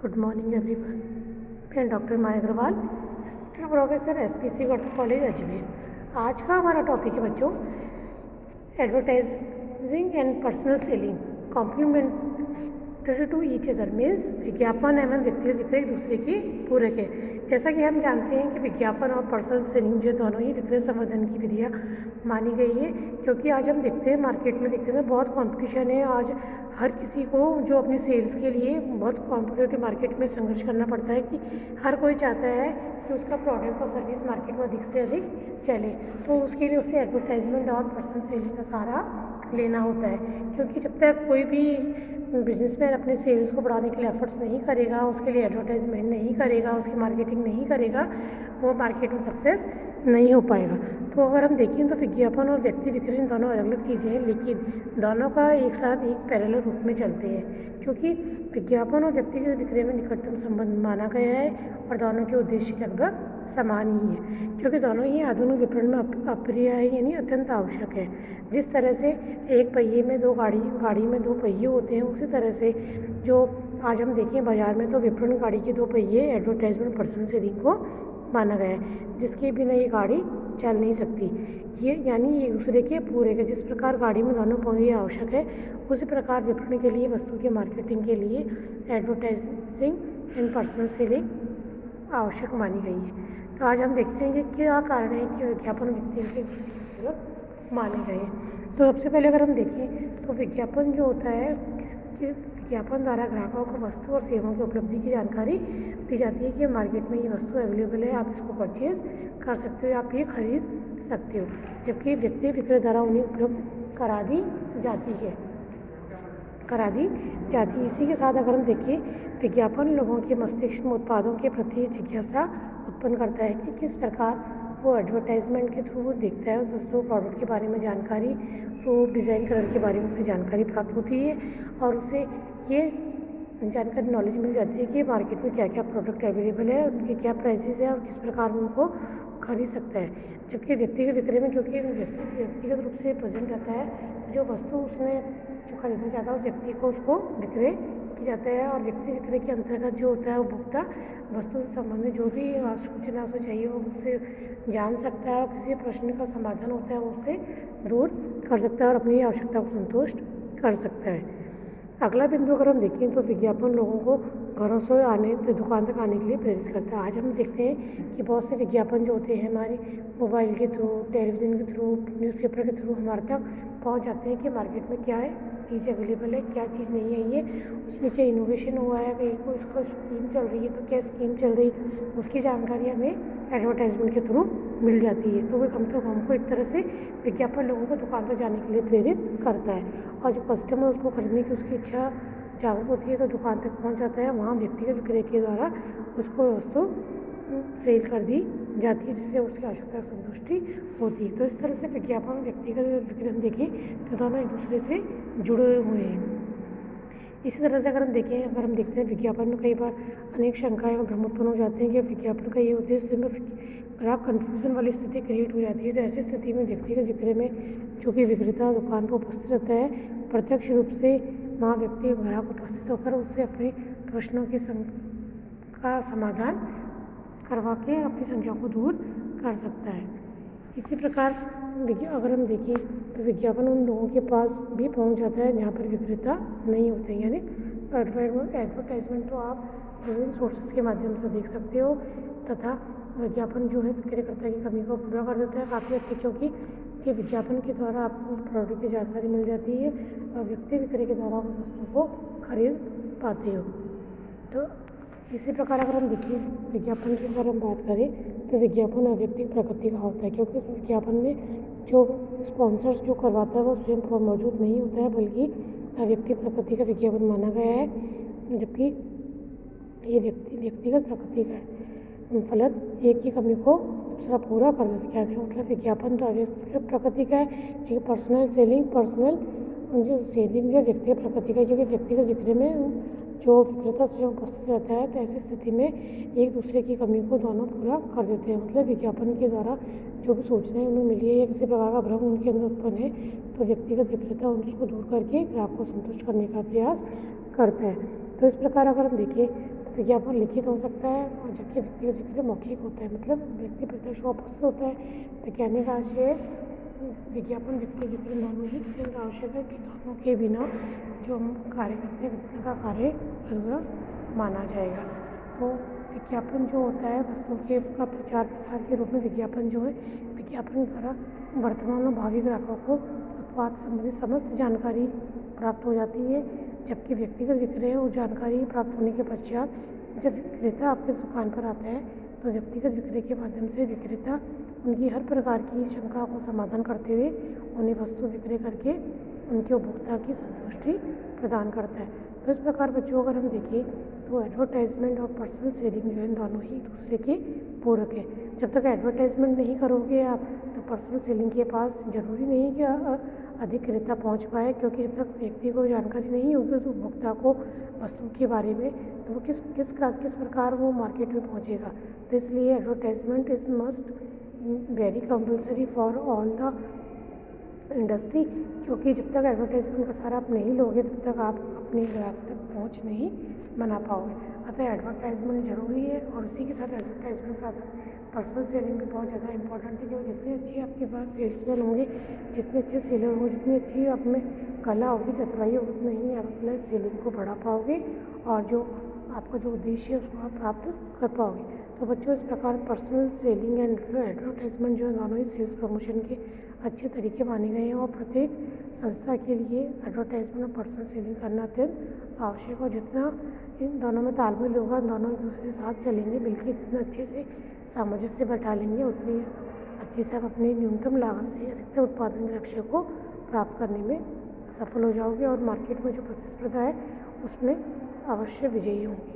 Good morning everyone. मैं doctor Maya Agarwal, assistant professor SPC government college Ajmer. आज का हमारा टॉपिक है बच्चों advertising and personal selling complementary to each other means विज्ञापन एवं व्यक्तिगत विक्रय एक दूसरे की पूरक है। जैसा कि हम जानते हैं कि विज्ञापन और पर्सनल सेलिंग जो दोनों ही विक्रय संवर्धन की विधियाँ मानी गई है, क्योंकि आज हम देखते हैं मार्केट में देखते हैं बहुत कंपटीशन है। आज हर किसी को जो अपनी सेल्स के लिए बहुत कॉम्पिटिटिव मार्केट में संघर्ष करना पड़ता है कि हर कोई चाहता है कि उसका प्रोडक्ट और सर्विस मार्केट में अधिक से अधिक चले, तो उसके लिए उसे एडवर्टाइजमेंट और पर्सनल सेलिंग का सहारा लेना होता है। क्योंकि जब तक कोई भी बिजनेसमैन अपने सेल्स को बढ़ाने के लिए एफर्ट्स नहीं करेगा, उसके लिए एडवर्टाइजमेंट नहीं करेगा, उसकी मार्केटिंग नहीं करेगा, वो मार्केट में सक्सेस नहीं हो पाएगा। तो अगर हम देखें तो विज्ञापन और व्यक्ति विक्रय दोनों अलग अलग चीज़ें हैं, लेकिन दोनों का एक साथ एक पैरेलल रूप में चलते हैं। क्योंकि विज्ञापन और व्यक्तिगत विक्रय में निकटतम संबंध माना गया है और दोनों के उद्देश्य लगभग समान ही है, क्योंकि दोनों ही आधुनिक विपणन में अप्रिय है, यानी अत्यंत आवश्यक है। जिस तरह से एक पहिए में दो गाड़ी में दो पहिए होते हैं, उसी तरह से जो आज हम देखें बाजार में तो विपणन गाड़ी के दो पहिए एडवर्टाइजमेंट पर्सनल सेलिंग को माना गया है, जिसके बिना ये गाड़ी चल नहीं सकती। ये यानी एक दूसरे के पूरक है। जिस प्रकार गाड़ी में दोनों पहिए आवश्यक है, उसी प्रकार विपणन के लिए वस्तु की मार्केटिंग के लिए एडवर्टाइजिंग एंड पर्सनल सेलिंग आवश्यक मानी गई है। तो आज हम देखते हैं कि क्या कारण है कि विज्ञापन व्यक्ति के माने गए हैं। तो सबसे पहले अगर हम देखें तो विज्ञापन जो होता है, विज्ञापन द्वारा ग्राहकों को वस्तु और सेवाओं की उपलब्धि की जानकारी दी जाती है कि मार्केट में ये वस्तु अवेलेबल है, आप इसको परचेज कर सकते हो, आप ये खरीद सकते हो। जबकि व्यक्ति विक्रय द्वारा उन्हें उपलब्ध करा दी जाती है। इसी के साथ अगर हम देखें, विज्ञापन लोगों के मस्तिष्क में उत्पादों के प्रति जिज्ञासा उत्पन्न करता है कि किस प्रकार वो एडवर्टाइजमेंट के थ्रू देखता है उस वस्तु प्रोडक्ट के बारे में जानकारी, तो डिज़ाइन कलर के बारे में उसे जानकारी प्राप्त होती है और उसे ये जानकारी नॉलेज मिल जाती है कि मार्केट में क्या क्या प्रोडक्ट अवेलेबल है, उनके क्या प्राइसेस है और किस प्रकार उनको खरीद सकता है। जबकि व्यक्तिगत विक्रय में क्योंकि व्यक्तिगत रूप से प्रेजेंट रहता है, जो वस्तु उसने जो खरीदना चाहता है उस व्यक्ति को उसको विक्रय किया जाता है और व्यक्ति विक्रय के अंतर्गत जो होता है उपभोक्ता वस्तु से संबंधित जो भी सूचना उसे चाहिए वो उससे जान सकता है और किसी प्रश्न का समाधान होता है वो उससे दूर कर सकता है और अपनी आवश्यकता को संतुष्ट कर सकता है। अगला बिंदु अगर हम देखें तो विज्ञापन लोगों को घरों से आने दुकान तक आने के लिए प्रेरित करता है। आज हम देखते हैं कि बहुत से विज्ञापन जो होते हैं हमारे मोबाइल के थ्रू, टेलीविज़न के थ्रू, न्यूज़पेपर के थ्रू हमारे तक पहुंच जाते हैं कि मार्केट में क्या है चीज़ अवेलेबल है, क्या चीज़ नहीं है, ये उसमें क्या इनोवेशन हुआ है, कहीं को इसको स्कीम चल रही है तो क्या स्कीम चल रही, उसकी जानकारी हमें एडवर्टाइजमेंट के थ्रू मिल जाती है। तो हमको एक तरह से विज्ञापन लोगों को दुकान पर जाने के लिए प्रेरित करता है और जब कस्टमर उसको खरीदने की उसकी इच्छा जागरूक होती है तो दुकान तक पहुंच जाता है, वहाँ व्यक्तिगत विक्रय के द्वारा उसको वस्तु सेल कर दी जाती है, जिससे उसकी आवश्यकता संतुष्टि होती है। तो इस तरह से विज्ञापन और व्यक्तिगत विक्रय हम देखें तो दोनों एक दूसरे से जुड़े हुए हैं। इसी तरह से अगर हम देखते हैं विज्ञापन में कई बार अनेक शंकाएं और भ्रम उत्पन्न हो जाते हैं कि विज्ञापन का ये उद्देश्य में ग्राहक कन्फ्यूजन वाली स्थिति क्रिएट हो जाती है। तो ऐसी स्थिति में व्यक्तिगत विक्रय में जो कि विक्रेता दुकान पर उपस्थित रहता है, प्रत्यक्ष रूप से वहाँ व्यक्ति ग्राहक उपस्थित होकर उससे अपने प्रश्नों का समाधान करवा के अपनी संख्या को दूर कर सकता है। इसी प्रकार अगर हम देखें तो विज्ञापन उन लोगों के पास भी पहुंच जाता है जहां पर विक्रेता नहीं होते हैं, यानी एडवर्टाइजमेंट तो आप विभिन्न सोर्सेज के माध्यम से देख सकते हो तथा विज्ञापन जो है विक्रेता की कमी को पूरा कर देता है काफ़ी हद तक, क्योंकि विज्ञापन के द्वारा आपको प्रोडक्ट की जानकारी मिल जाती है और व्यक्ति विक्रय के द्वारा उस वस्तु को खरीद पाते हो। तो इसी प्रकार अगर हम देखें विज्ञापन की अगर हम बात करें तो विज्ञापन अव्यक्तिक प्रकृति का होता है, क्योंकि उस विज्ञापन में जो स्पॉन्सर्स जो करवाता है वो स्वयं मौजूद नहीं होता है, बल्कि अव्यक्तिक प्रकृति का विज्ञापन माना गया है, जबकि ये व्यक्तिगत प्रकृति का है। फलत एक की कमी को दूसरा पूरा कर देता है। क्या है मतलब विज्ञापन तो अव्यक्तिक प्रकृति का है, क्योंकि पर्सनल सेलिंग जो व्यक्तिगत प्रकृति का है, क्योंकि व्यक्तिगत विक्रय में जो विक्रेता स्वयं उपस्थित रहता है, तो ऐसी स्थिति में एक दूसरे की कमी को दोनों पूरा कर देते हैं। मतलब विज्ञापन के द्वारा जो भी सूचनाएं उन्हें मिली है या किसी प्रकार का भ्रम उनके अंदर उत्पन्न है, तो व्यक्तिगत विक्रेता उसको दूर करके ग्राहक को संतुष्ट करने का प्रयास करता है। तो इस प्रकार अगर हम देखें विज्ञापन लिखित हो सकता है और जबकि व्यक्तिगत जिक्र मौखिक होता है। मतलब व्यक्ति प्रत्यक्ष ऑपोजिट होता है। तो कहने का आशय विज्ञापन व्यक्ति जिक्र दोनों ही अत्यंत आवश्यक है कि दोनों के बिना जो हम कार्य करते हैं व्यक्ति का कार्य अधूरा माना जाएगा। तो विज्ञापन जो होता है वस्तुओं के का प्रचार प्रसार के रूप में विज्ञापन जो है विज्ञापन द्वारा वर्तमान और भावी ग्राहकों को उत्पाद संबंधी समस्त जानकारी प्राप्त हो जाती है। जबकि व्यक्तिगत विक्रय और जानकारी प्राप्त होने के पश्चात जब विक्रेता आपके दुकान पर आता है तो व्यक्तिगत विक्रय के माध्यम से विक्रेता उनकी हर प्रकार की शंका को समाधान करते हुए उन्हें वस्तु विक्रय करके उनके उपभोक्ता की संतुष्टि प्रदान करता है। तो इस प्रकार बच्चों अगर हम देखें तो एडवर्टाइजमेंट और पर्सनल सेलिंग जो है दोनों ही एक दूसरे के पूरक है। जब तक एडवर्टाइजमेंट नहीं करोगे आप तो पर्सनल सेलिंग के पास ज़रूरी नहीं कि अधिक क्रेता पहुंच पाए, क्योंकि जब तक व्यक्ति को जानकारी नहीं होगी उस उपभोक्ता को वस्तु के बारे में तो वो किस प्रकार वो मार्केट में पहुंचेगा। तो इसलिए advertisement is must very compulsory for all the industry, क्योंकि जब तक एडवर्टाइजमेंट का सहारा आप नहीं लोगे तब तक आप अपने ग्राहक तक पहुंच नहीं बना पाओगे। अतः एडवर्टाइजमेंट ज़रूरी है और उसी के साथ एडवर्टाइजमेंट साथ पर्सनल सेलिंग भी बहुत ज़्यादा इंपॉर्टेंट है, क्योंकि जितने अच्छे आपके पास सेल्समैन होंगे, जितने अच्छे सेलर होंगे, जितनी अच्छी आप में कला होगी, चतुराई होगी, उतना ही आप अपने सेलिंग को बढ़ा पाओगे और जो आपका जो उद्देश्य है उसको आप प्राप्त कर पाओगे। तो बच्चों इस प्रकार पर्सनल सेलिंग एंड एडवर्टाइजमेंट जो है दोनों ही सेल्स प्रमोशन के अच्छे तरीके माने गए हैं और प्रत्येक संस्था के लिए एडवर्टाइजमेंट और पर्सनल सेलिंग करना अत्यंत आवश्यक। और जितना इन दोनों में तालमेल होगा, दोनों एक दूसरे के साथ चलेंगे, मिलकर जितना अच्छे से सामंजस्य बैठा लेंगे, उतनी अच्छे से आप अपनी न्यूनतम लागत से अधिकतम उत्पादन के लक्ष्य को प्राप्त करने में सफल हो जाओगे और मार्केट में जो प्रतिस्पर्धा है उसमें अवश्य विजयी होंगे।